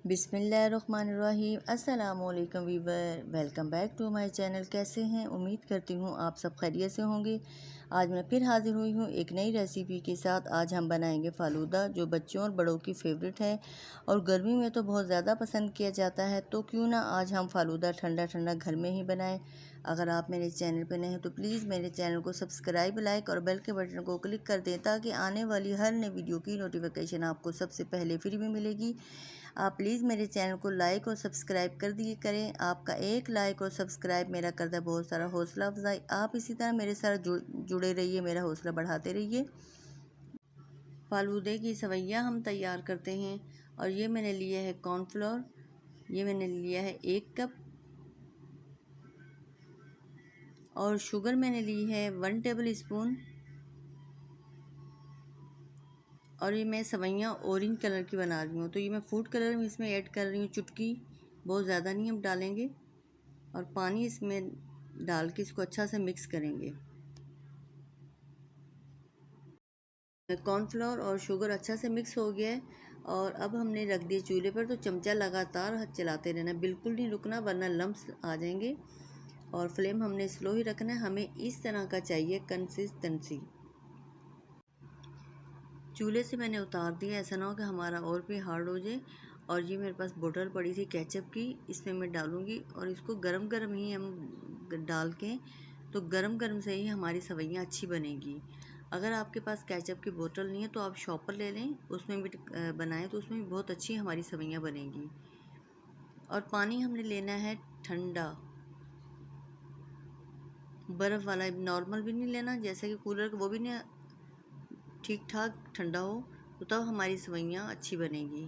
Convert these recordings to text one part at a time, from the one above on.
बिस्मिल्लाहिर्रहमानिर्रहीम। अस्सलामुअलैकुम viewer, welcome back to my channel. कैसे हैं? उम्मीद करती हूँ आप सब खैरियत से होंगे। आज मैं फिर हाज़िर हुई हूँ एक नई रेसिपी के साथ। आज हम बनाएंगे फ़ालूदा, जो बच्चों और बड़ों की फ़ेवरेट है और गर्मी में तो बहुत ज़्यादा पसंद किया जाता है। तो क्यों ना आज हम फ़ालूदा ठंडा ठंडा घर में ही बनाएं। अगर आप मेरे चैनल पर नए हैं तो प्लीज़ मेरे चैनल को सब्सक्राइब, लाइक और बेल के बटन को क्लिक कर दें, ताकि आने वाली हर नई वीडियो की नोटिफिकेशन आपको सबसे पहले फ्री में मिलेगी। आप प्लीज़ मेरे चैनल को लाइक और सब्सक्राइब कर दिए करें। आपका एक लाइक और सब्सक्राइब मेरा करता है बहुत सारा हौसला अफजाई। आप इसी तरह मेरे साथ जुड़े रहिए, मेरा हौसला बढ़ाते रहिए। फालूदे की सवैयाँ हम तैयार करते हैं। और ये मैंने लिया है कॉर्नफ्लोर, ये मैंने लिया है 1 कप। और शुगर मैंने ली है 1 टेबल स्पून। और ये मैं सवैयाँ ऑरेंज कलर की बना रही हूँ, तो ये मैं फूड कलर में इसमें ऐड कर रही हूँ चुटकी, बहुत ज़्यादा नहीं हम डालेंगे। और पानी इसमें डाल के इसको अच्छा से मिक्स करेंगे। कॉर्नफ्लोर और शुगर अच्छा से मिक्स हो गया है। और अब हमने रख दिए चूल्हे पर, तो चमचा लगातार हाथ चलाते रहना, बिल्कुल नहीं रुकना वरना लम्स आ जाएंगे। और फ्लेम हमने स्लो ही रखना है। हमें इस तरह का चाहिए कंसिस्टेंसी। चूल्हे से मैंने उतार दिया, ऐसा ना हो कि हमारा और भी हार्ड हो जाए। और ये मेरे पास बोतल पड़ी थी केचप की, इसमें मैं डालूँगी और इसको गरम गरम ही हम डाल के, तो गरम गरम से ही हमारी सवैयाँ अच्छी बनेगी। अगर आपके पास केचप की बोतल नहीं है तो आप शॉपर ले लें, उसमें भी बनाएं तो उसमें भी बहुत अच्छी हमारी सवैयाँ बनेगी। और पानी हमने लेना है ठंडा, बर्फ़ वाला, नॉर्मल भी नहीं लेना जैसे कि कूलर का, वो भी नहीं, ठीक ठाक ठंडा हो, तो तब हमारी सवैयाँ अच्छी बनेगी।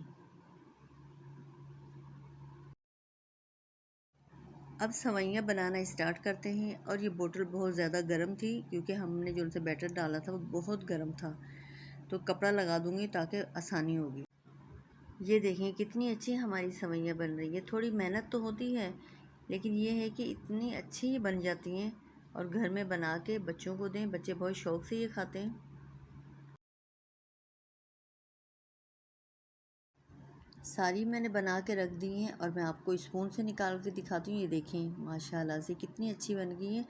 अब सवैयाँ बनाना स्टार्ट करते हैं। और ये बोतल बहुत ज़्यादा गर्म थी, क्योंकि हमने जो उनसे बैटर डाला था वो बहुत गर्म था, तो कपड़ा लगा दूंगी ताकि आसानी होगी। ये देखें कितनी अच्छी हमारी सवैयाँ बन रही है। थोड़ी मेहनत तो होती है, लेकिन ये है कि इतनी अच्छी ये बन जाती हैं। और घर में बना के बच्चों को दें, बच्चे बहुत शौक़ से ये खाते हैं। सारी मैंने बना के रख दी हैं और मैं आपको स्पून से निकाल के दिखाती हूँ। ये देखें माशाल्लाह से कितनी अच्छी बन गई हैं।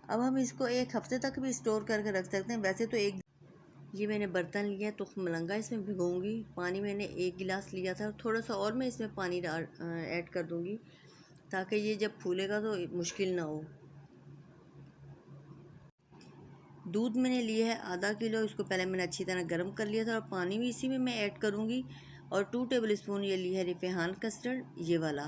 अब हम इसको 1 हफ़्ते तक भी स्टोर करके रख सकते हैं। वैसे तो ये मैंने बर्तन लिया है, तो मलंगा इसमें भिगोऊंगी। पानी मैंने 1 गिलास लिया था, थोड़ा सा और मैं इसमें पानी ऐड कर दूंगी, ताकि ये जब फूलेगा तो मुश्किल ना हो। दूध मैंने लिया है आधा किलो, इसको पहले मैंने अच्छी तरह गर्म कर लिया था और पानी भी इसी में मैं ऐड करूँगी। और 2 टेबल स्पून ये लिया है रिफाइन कस्टर्ड, ये वाला,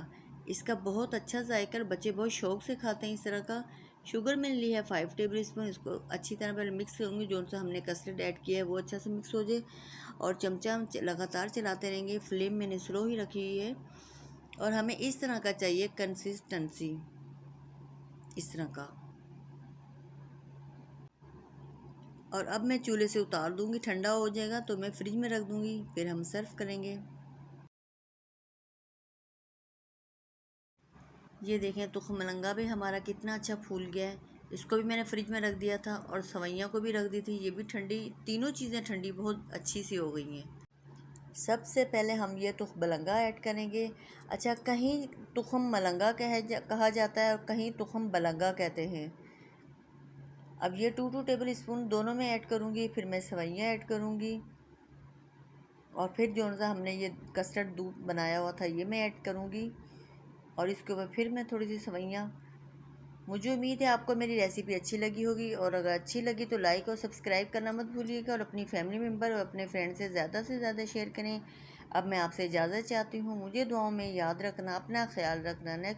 इसका बहुत अच्छा जायका, बच्चे बहुत शौक़ से खाते हैं इस तरह का। शुगर मैंने ली है 5 टेबल स्पून, इसको अच्छी तरह पहले मिक्स करूँगी, जो सा हमने कस्टर्ड ऐड किया है वो अच्छा से मिक्स हो जाए। और चमचा हम लगातार चलाते रहेंगे, फ्लेम मैंने स्लो ही रखी हुई है। और हमें इस तरह का चाहिए कंसिस्टेंसी, इस तरह का। और अब मैं चूल्हे से उतार दूंगी, ठंडा हो जाएगा तो मैं फ्रिज में रख दूंगी, फिर हम सर्व करेंगे। ये देखें तुख मलंगा भी हमारा कितना अच्छा फूल गया है। इसको भी मैंने फ्रिज में रख दिया था और सवैयाँ को भी रख दी थी, ये भी ठंडी, तीनों चीज़ें ठंडी बहुत अच्छी सी हो गई हैं। सबसे पहले हम ये तुख मलंगा ऐड करेंगे। अच्छा, कहीं तुखम मलंगा कहा जाता है और कहीं तुखम बलंगा कहते हैं। अब ये 2 टेबल स्पून दोनों में ऐड करूँगी, फिर मैं सवैयाँ ऐड करूँगी। और फिर जो सा हमने ये कस्टर्ड दूध बनाया हुआ था ये मैं ऐड करूँगी। और इसके ऊपर फिर मैं थोड़ी सी सवैयाँ। मुझे उम्मीद है आपको मेरी रेसिपी अच्छी लगी होगी, और अगर अच्छी लगी तो लाइक और सब्सक्राइब करना मत भूलिएगा। और अपनी फैमिली मेम्बर और अपने फ्रेंड से ज़्यादा शेयर करें। अब मैं आपसे इजाज़त चाहती हूँ, मुझे दुआओं में याद रखना, अपना ख्याल रखना। नेक्स्ट